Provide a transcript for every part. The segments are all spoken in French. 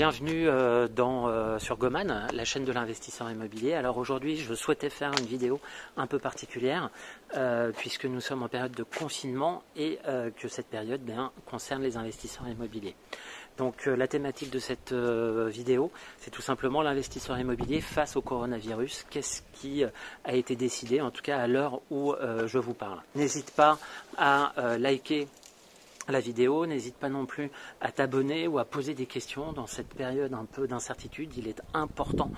Bienvenue sur Goman, la chaîne de l'investisseur immobilier. Alors aujourd'hui, je souhaitais faire une vidéo un peu particulière puisque nous sommes en période de confinement et que cette période concerne les investisseurs immobiliers. Donc la thématique de cette vidéo, c'est tout simplement l'investisseur immobilier face au coronavirus. Qu'est-ce qui a été décidé, en tout cas à l'heure où je vous parle. N'hésite pas à liker la vidéo, n'hésite pas non plus à t'abonner ou à poser des questions dans cette période un peu d'incertitude. Il est important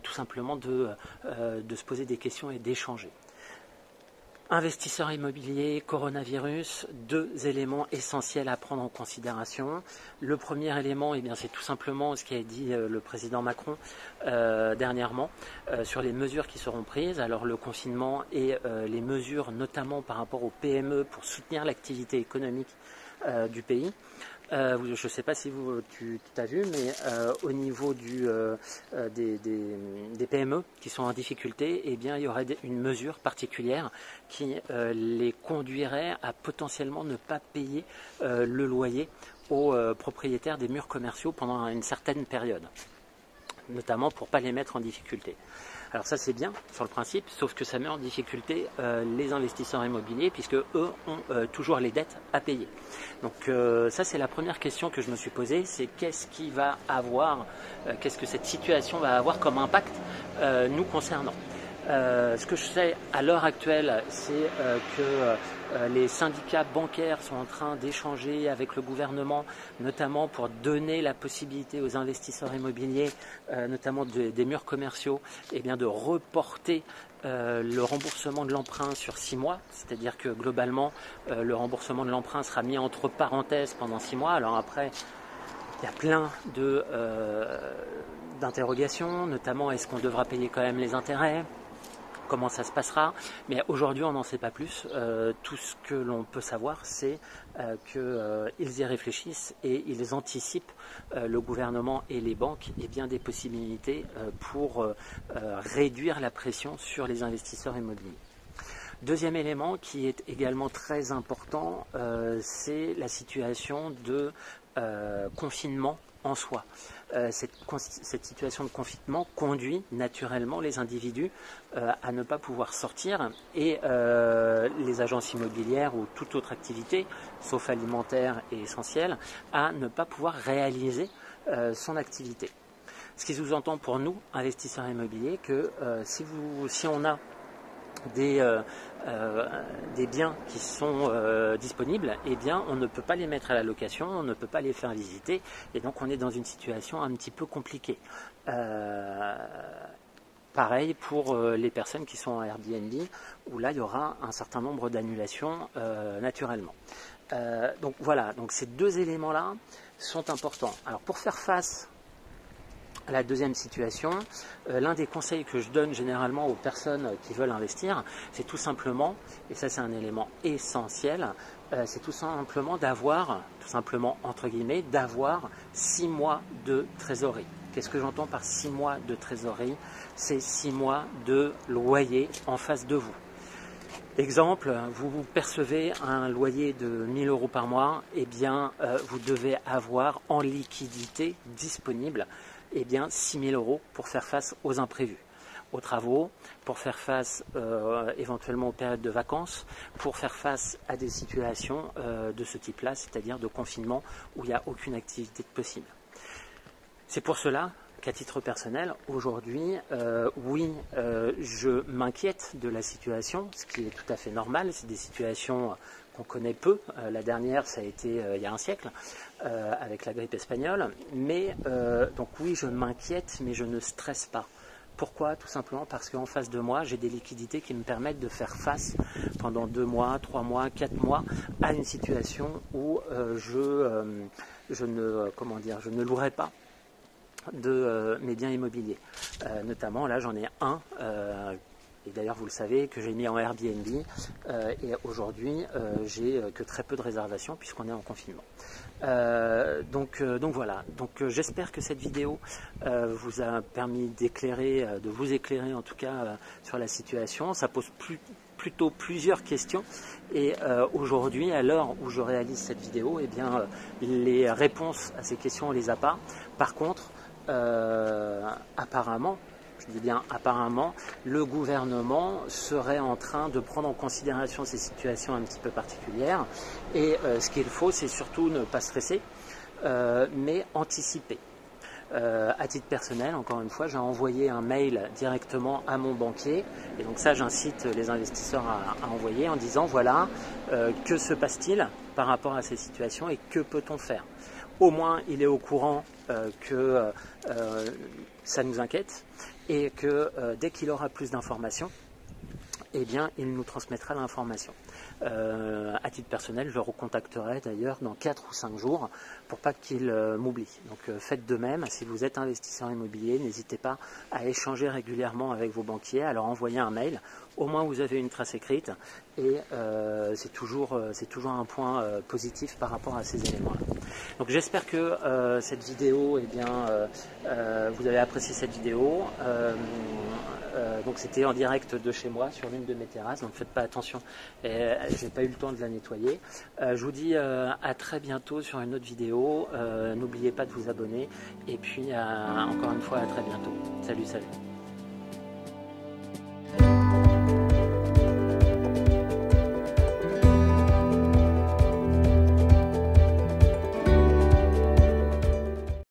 tout simplement de se poser des questions et d'échanger. Investisseur immobilier, coronavirus, deux éléments essentiels à prendre en considération. Le premier élément, c'est tout simplement ce qu'a dit le président Macron dernièrement sur les mesures qui seront prises. Alors le confinement et les mesures notamment par rapport aux PME pour soutenir l'activité économique du pays. Je ne sais pas si tu as vu, mais au niveau des PME qui sont en difficulté, il y aurait une mesure particulière qui les conduirait à potentiellement ne pas payer le loyer aux propriétaires des murs commerciaux pendant une certaine période, notamment pour ne pas les mettre en difficulté. Alors ça c'est bien sur le principe, sauf que ça met en difficulté les investisseurs immobiliers puisque eux ont toujours les dettes à payer. Donc ça c'est la première question que je me suis posée, c'est qu'est-ce qui va avoir, qu'est-ce que cette situation va avoir comme impact nous concernant. Ce que je sais à l'heure actuelle, c'est que les syndicats bancaires sont en train d'échanger avec le gouvernement, notamment pour donner la possibilité aux investisseurs immobiliers, notamment des murs commerciaux, de reporter le remboursement de l'emprunt sur 6 mois. C'est-à-dire que globalement, le remboursement de l'emprunt sera mis entre parenthèses pendant 6 mois. Alors après, il y a plein d'interrogations, notamment est-ce qu'on devra payer quand même les intérêts ? Comment ça se passera, mais aujourd'hui on n'en sait pas plus. Tout ce que l'on peut savoir, c'est qu'ils y réfléchissent et ils anticipent, le gouvernement et les banques, des possibilités pour réduire la pression sur les investisseurs immobiliers. Deuxième élément qui est également très important, c'est la situation de confinement en soi. Cette situation de confinement conduit naturellement les individus à ne pas pouvoir sortir et les agences immobilières ou toute autre activité, sauf alimentaire et essentielle, à ne pas pouvoir réaliser son activité. Ce qui sous-entend pour nous, investisseurs immobiliers, que si on a des biens qui sont disponibles, on ne peut pas les mettre à la location, on ne peut pas les faire visiter, et donc on est dans une situation un petit peu compliquée. Pareil pour les personnes qui sont en Airbnb, où là il y aura un certain nombre d'annulations naturellement. Donc voilà, donc ces deux éléments-là sont importants. Alors pour faire face à la deuxième situation, l'un des conseils que je donne généralement aux personnes qui veulent investir, c'est tout simplement, et ça c'est un élément essentiel, c'est tout simplement d'avoir, entre guillemets, d'avoir 6 mois de trésorerie. Qu'est-ce que j'entends par 6 mois de trésorerie? C'est 6 mois de loyer en face de vous. Exemple, vous percevez un loyer de 1 000 € par mois, vous devez avoir en liquidité disponible 6 000 € pour faire face aux imprévus, aux travaux, pour faire face éventuellement aux périodes de vacances, pour faire face à des situations de ce type-là, c'est-à-dire de confinement où il n'y a aucune activité possible. C'est pour cela qu'à titre personnel, aujourd'hui, je m'inquiète de la situation, ce qui est tout à fait normal. C'est des situations qu'on connaît peu. La dernière, ça a été il y a un siècle, avec la grippe espagnole. Donc oui, je m'inquiète, mais je ne stresse pas. Pourquoi? Tout simplement parce qu'en face de moi, j'ai des liquidités qui me permettent de faire face pendant 2 mois, 3 mois, 4 mois à une situation où je ne louerai pas de mes biens immobiliers. Notamment, là, j'en ai un, et d'ailleurs, vous le savez, que j'ai mis en Airbnb, et aujourd'hui, j'ai que très peu de réservations puisqu'on est en confinement. Donc voilà, j'espère que cette vidéo vous a permis de vous éclairer en tout cas sur la situation. Ça pose plus plutôt plusieurs questions. Et aujourd'hui, à l'heure où je réalise cette vidéo, eh bien, les réponses à ces questions, on les a pas. Par contre, apparemment, je dis bien apparemment, le gouvernement serait en train de prendre en considération ces situations un petit peu particulières. Et ce qu'il faut, c'est surtout ne pas stresser, mais anticiper. À titre personnel, encore une fois, j'ai envoyé un mail directement à mon banquier, et donc ça j'incite les investisseurs à envoyer en disant voilà, que se passe-t-il par rapport à ces situations et que peut-on faire. Au moins il est au courant que ça nous inquiète et que dès qu'il aura plus d'informations, eh bien, il nous transmettra l'information. À titre personnel, je le recontacterai d'ailleurs dans 4 ou 5 jours pour pas qu'il m'oublie. Donc faites de même, si vous êtes investisseur immobilier, n'hésitez pas à échanger régulièrement avec vos banquiers, à leur envoyer un mail. Au moins vous avez une trace écrite et c'est toujours un point positif par rapport à ces éléments-là. Donc j'espère que cette vidéo, eh bien, vous avez apprécié cette vidéo. Donc c'était en direct de chez moi sur l'une de mes terrasses, donc faites pas attention, j'ai pas eu le temps de la nettoyer. Je vous dis à très bientôt sur une autre vidéo, n'oubliez pas de vous abonner et puis encore une fois à très bientôt. Salut.